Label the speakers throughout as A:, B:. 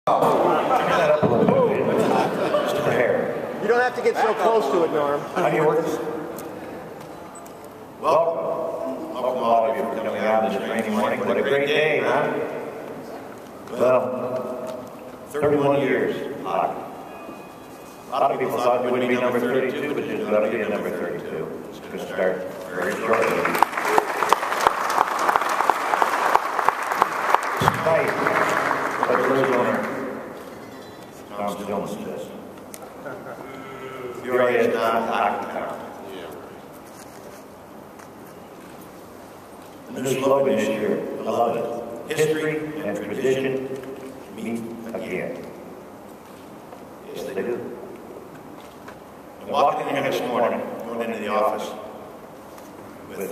A: that up a little bit. Just her hair.
B: You don't have to get so close to it, Norm.
A: How do you work this? Welcome. Welcome all of you for coming out this rainy morning. What a great day, huh? Well, 31 years of hockey. A lot of people thought it would be number 32, but it's going to be a number 32. It's going to start very shortly. Despite what the league owner, Tom Stillman, says, Peoria is not a hockey town. The new slogan this year, I love it. History and tradition meet again. Yes, they do. I'm walking in here this morning, going into the office with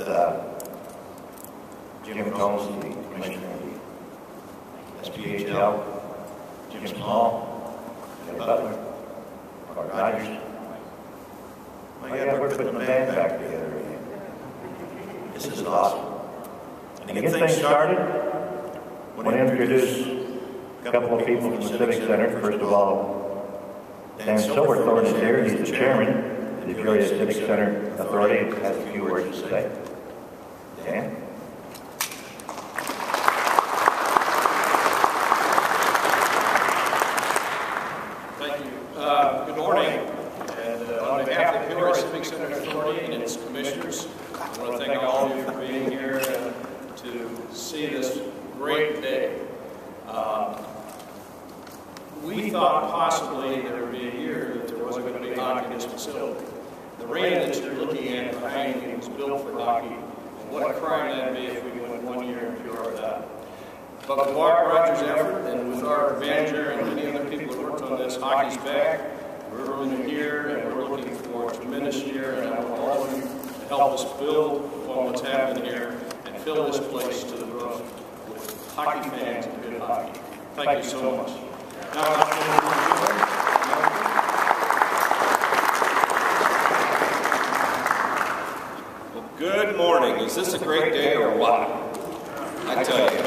A: Jim Combs, the commissioner of the SPHL, Jim Small, Ed Butler, Mark Rogers. My God, we're putting the band back together again. This is awesome. And to get things started, I want to introduce a couple of people from the Civic Center. First of all, Dan Silverthorne is here. He's the chairman of the Peoria Civic Center Authority and has a few words to say. Dan?
C: Thank you. Good morning. And on behalf of the Peoria Civic Center Authority and its commissioners, I want to thank all of you for being here to see this great day. We thought possibly there would be a year that there wasn't going to be hockey in this facility. The arena that you're looking at behind you was built for hockey. And what a crime that'd be if we went 1 year in Peoria without it. But with Mark Rogers' effort and with our manager and many other people that worked on this, hockey's back. We're really here and we're looking for a tremendous year, and I want all of you to help us build on what's happening here and fill this place to the roof with hockey fans and good hockey. Thank you so much. Well, good morning. Is this a great day or what? I tell you,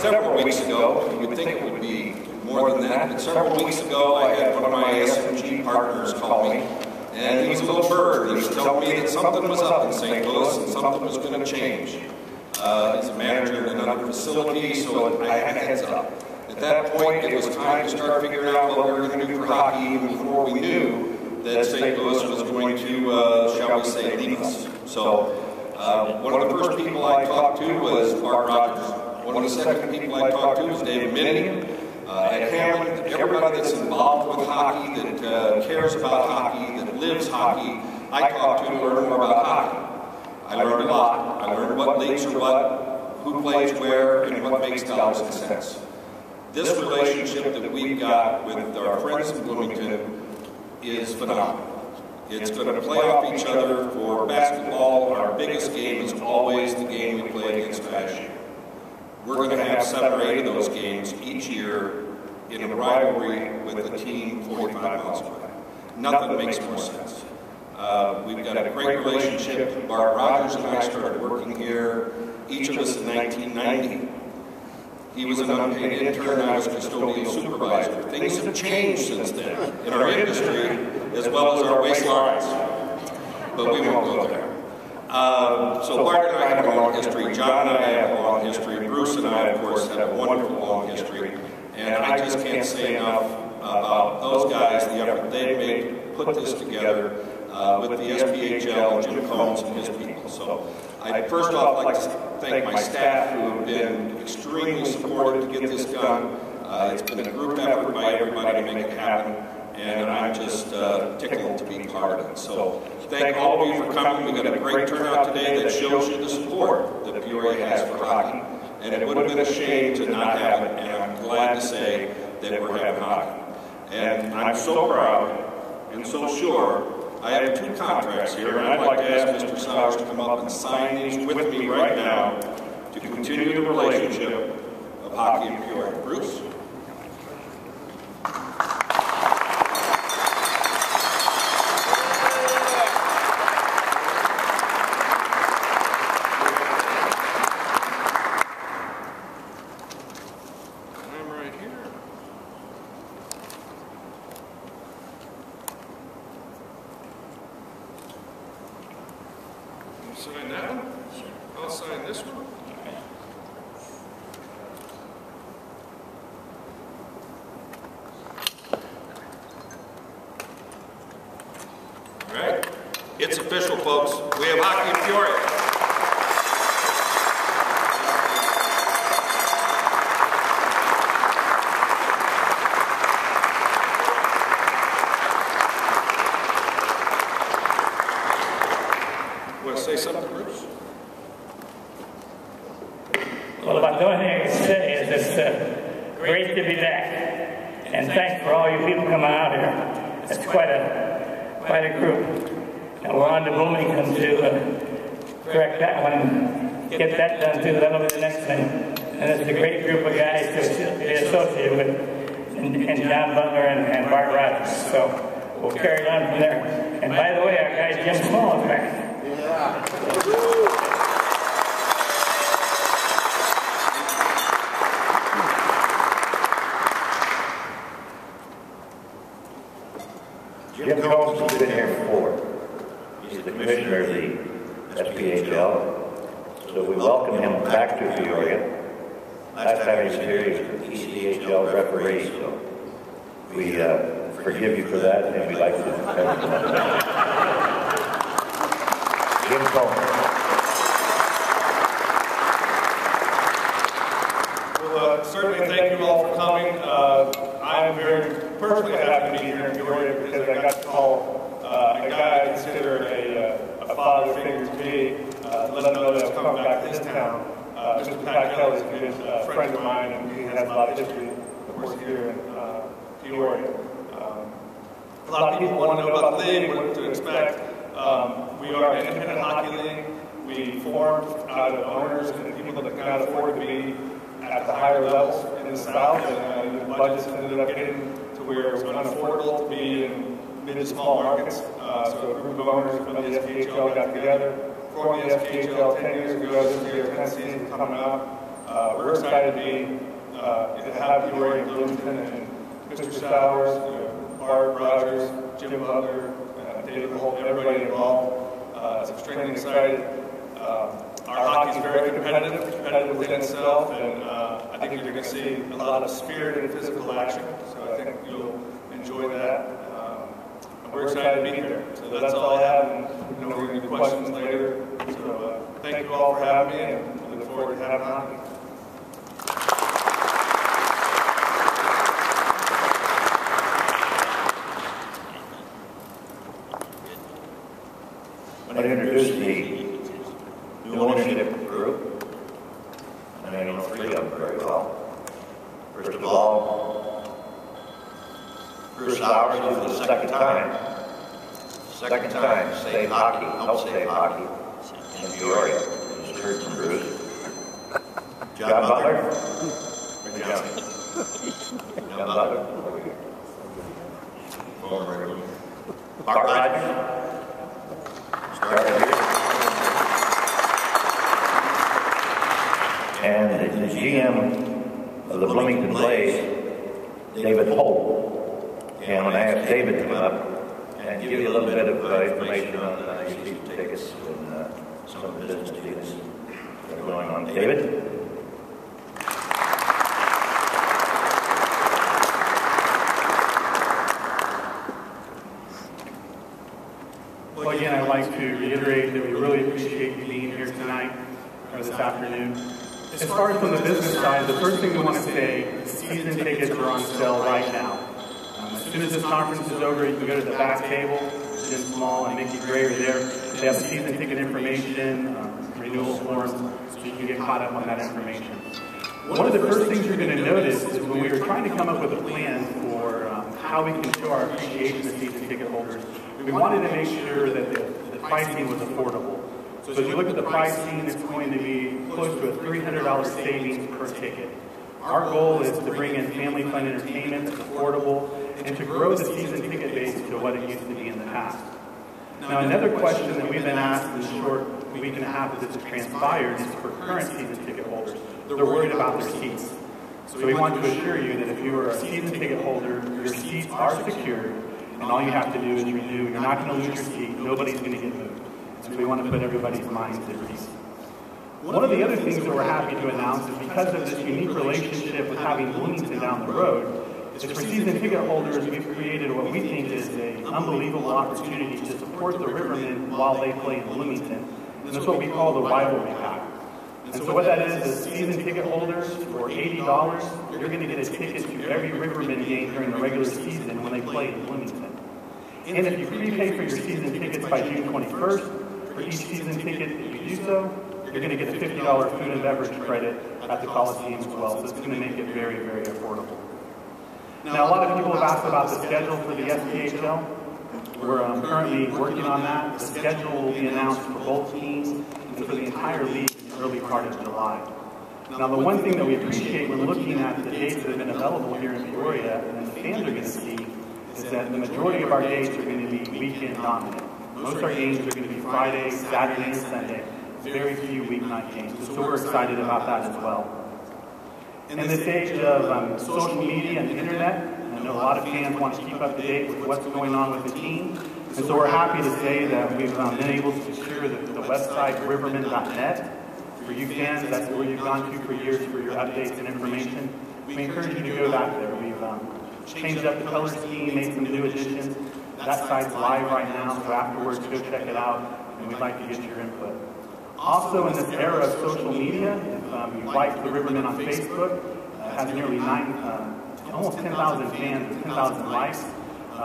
C: several weeks ago, you would think it would be more than that, but several weeks ago I had one of my SMG partners call me, and he was a little bird. He was telling me that something was up in St. Louis and something was going to change. He's a manager in another facility, so I had a heads up. At that point, it was time to start figuring out what we were going to do for hockey, even before we knew that St. Louis was going to, shall we say, leave us. So one of the first people I talked to was Mark Rogers. One of the second people I talked to was David Minnigan. At Hammond, everybody that's involved with hockey, that cares about hockey, that lives hockey, I talked to learn more about hockey. I learned a lot. I learned what leagues are what, who plays where, and what makes dollars and cents. This relationship that we've got with our friends in Bloomington is phenomenal. It's going to play off each other. For basketball, our biggest game is always the game we play against ISU. We're going to have 7 or 8 of those games each year in a rivalry with a team 45 miles away. Nothing makes more sense. We've got a great relationship. Mark Rogers and I started working here, each of us in 1990. He was an unpaid intern, I was a custodial supervisor. Things have changed since then in our industry as well as our waistlines, but we won't go there. So Bart and I have a long history, John and I have a long history, Bruce and I, of course, have a wonderful long history, and I just can't say enough about those guys, the effort they've made to put this together with the SPHL and Jim Combs and his people. So I'd first off like to thank my staff who have been extremely supportive to get this done. It's been a group effort by everybody to make it happen, and I'm just tickled to be part of it. So thank all of you for coming. We've got a great turnout today that shows you the support that Peoria has for hockey, and it would have been a shame to not have it, and I'm glad to say that we're having hockey. And I'm so proud and so sure. I have 2 contracts here, and I'd like to ask Mr. Saurs to come up and sign these with me right now to continue the relationship of hockey in Peoria. Bruce? sign that one. I'll sign this one. All right. It's official, folks. We have hockey in Peoria. Want to say something, Bruce?
D: Well, about the only thing I can say is it's great to be back. And thanks for all you people coming out here. It's quite a group. And we're on to Bloomington to correct that one and get that done too. That'll be the next thing. And it's a great group of guys to be associated with, and John Butler and Bart Rogers. So we'll carry it on from there. And by the way, our guy Jim Small is back.
A: Jim Combs has been here before. He's the commissioner of the SPHL. So we welcome him back to Peoria. Last time he was here, he was the ECHL referee. So we forgive you for that, and we'd like to thank you. Jim Combs.
E: Well, certainly thank you all for coming. I'm very personally happy to be here in Peoria because I got to call a guy I consider a father figure to me, let him know that I was coming back to his town. Mr. Pat Kelly is a good friend of mine, and he has a lot of history, of course, here in Peoria. A lot of people want to know about the league, what to expect. We are an independent hockey league. We formed out of owners and people that cannot afford to be at the higher levels in the South, and the budgets ended up getting to where it was unaffordable to be in mid to small markets. So a group of owners from the SPHL got together, formed the SPHL 10 years ago. This year, 10th season coming up. We're excited to have Peoria and Bloomington and Mr. Saurs, Bart Rogers, Jim Butler, David Holt, everybody involved. It's extremely excited. Our hockey is very competitive within itself, and I think you're going to see a lot of spirited and physical action, so I think you'll enjoy that. And we're excited to be here. So that's all I have, and we're going to do questions later. So thank you all for having me, and we look forward to having hockey.
A: I'm going to introduce the new ownership group, and I know three of them very well. First of all, Bruce Saurs, who for the second time saved hockey, helped save hockey in Peoria. You just heard from Bruce. John Butler. John Butler. Bart Rogers. Started here. And the GM of the Bloomington Blaze, David Holt. And when I asked David to come up and give you a little bit of information on your season tickets and some of the business deals that are going on. David?
F: Well, again, I'd like to reiterate that we really appreciate you being here tonight or this afternoon. As far as from the business side, the first thing we want to say is season tickets are on sale right now. As soon as this conference is over, you can go to the back table. Jim Small and Mickey Gray are there. They have the season ticket information, renewal forms, so you can get caught up on that information. One of the first things you're going to notice is when we were trying to come up with a plan for how we can show our appreciation to season ticket holders, we wanted to make sure that the pricing was affordable. So as you look at the pricing, it's going to be close to a $300 savings per ticket. Our goal is to bring in family fun entertainment that's affordable and to grow the season ticket base to what it used to be in the past. Now, another question that we've been asked in the short week and a half that this has transpired is for current season ticket holders. They're worried about their seats. So we want to assure you that if you are a season ticket holder, your seats are secured, and all you have to do is renew. You're not going to lose your seat. Nobody's going to get moved. and so we want to put everybody's minds at ease. One of the other things that we're happy to announce is because of this unique relationship with having Bloomington down the road, is for season ticket holders, we've created what we think is an unbelievable opportunity to support the Rivermen while they play in Bloomington. And that's what we call the rivalry pack. And so what that is season ticket holders for $80, you're going to get a ticket to every Rivermen game during the regular season when they play in Bloomington. And if you prepay for your season tickets by June 21st, for each season ticket that you do so, you're going to get a $50 food and beverage credit at the Coliseum as well. So it's going to make it very, very affordable. Now, a lot of people have asked about the schedule for the SPHL. We're currently working on that. The schedule will be announced for both teams and for the entire league in the early part of July. Now, the one thing that we appreciate when looking at the dates that have been available here in Peoria and the fans are going to see is that the majority of our dates are going to be weekend dominant. Most of our games are going to be Friday, Saturday, and Sunday. Very few weeknight games. So we're excited about that as well. In this age of social media and the internet, I know a lot of fans want to keep up to date with what's going on with the team. And so we're happy to say that we've been able to secure the website rivermen.net. For you fans, that's where you've gone to for years for your updates and information. We encourage you to go back there. We've changed up the color scheme, made some new additions. That site's live right now, so afterwards go check it out, and we'd like to get your input. Also, in this era of social media, if you like the Rivermen on Facebook, it has nearly almost 10,000 fans with 10,000 likes.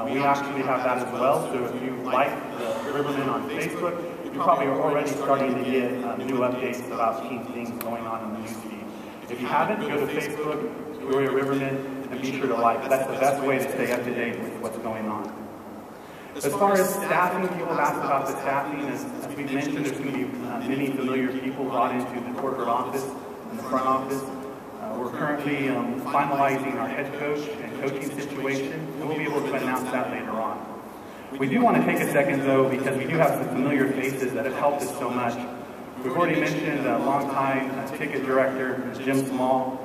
F: We actually have that as well, so if you like the Rivermen on Facebook, you probably are already starting to get new updates about team things going on in the newsfeed. If you haven't, go to Facebook, Peoria Rivermen, and be sure to like. That's the best way to stay up to date with what's going on. As far as staffing, people have asked about the staffing. As we've mentioned, there's going to be many familiar people brought into the corporate office and the front office. We're currently finalizing our head coach and coaching situation, and we'll be able to announce that later on. We do want to take a second, though, because we do have some familiar faces that have helped us so much. We've already mentioned a longtime ticket director, Jim Small.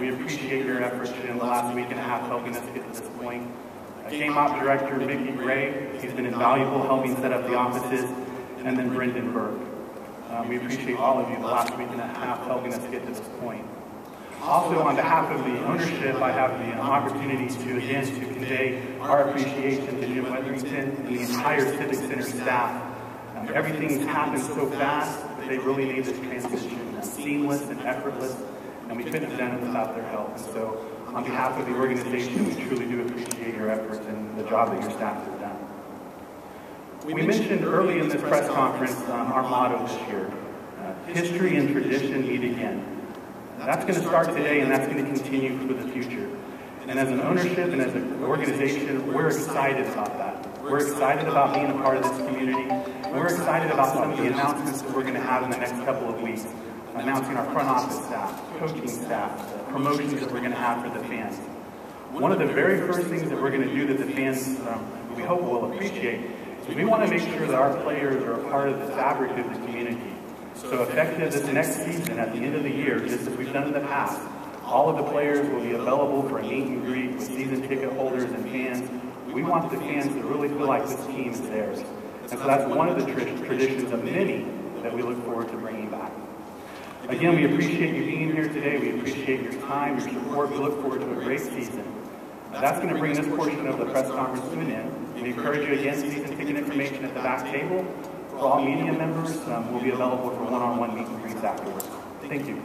F: We appreciate your efforts in the last week and a half helping us get to this point. Game Ops Director Mickey Gray, he's been invaluable helping set up the offices, and then Brendan Burke. We appreciate all of you the last week and a half helping us get to this point. Also, on behalf of the ownership, I have the opportunity to convey our appreciation to Jim Weatherington and the entire Civic Center staff. Everything's happened so fast that they really made this transition seamless and effortless, and we couldn't have done it without their help. And so, on behalf of the organization, we truly do appreciate your efforts and the job that your staff has done. We mentioned early in this press conference our motto this year, history and tradition meet again. That's going to start today and that's going to continue for the future. And as an ownership and as an organization, we're excited about that. We're excited about being a part of this community. We're excited about some of the announcements that we're going to have in the next couple of weeks. Announcing our front office staff, coaching staff, promotions that we're going to have for the fans. One of the very first things that we're going to do that the fans, we hope, will appreciate is we want to make sure that our players are a part of the fabric of the community. So effective this next season, at the end of the year, just as we've done in the past, all of the players will be available for a meet and greet with season ticket holders and fans. We want the fans to really feel like this team is theirs. And so that's one of the traditions of many that we look forward to bringing back. Again, we appreciate you being here today. We appreciate your time, your support. We look forward to a great season. That's going to bring this portion of the press conference to an end. We encourage you again, season ticket information at the back table. For all media members, will be available for one-on-one meet and greets afterwards. Thank you.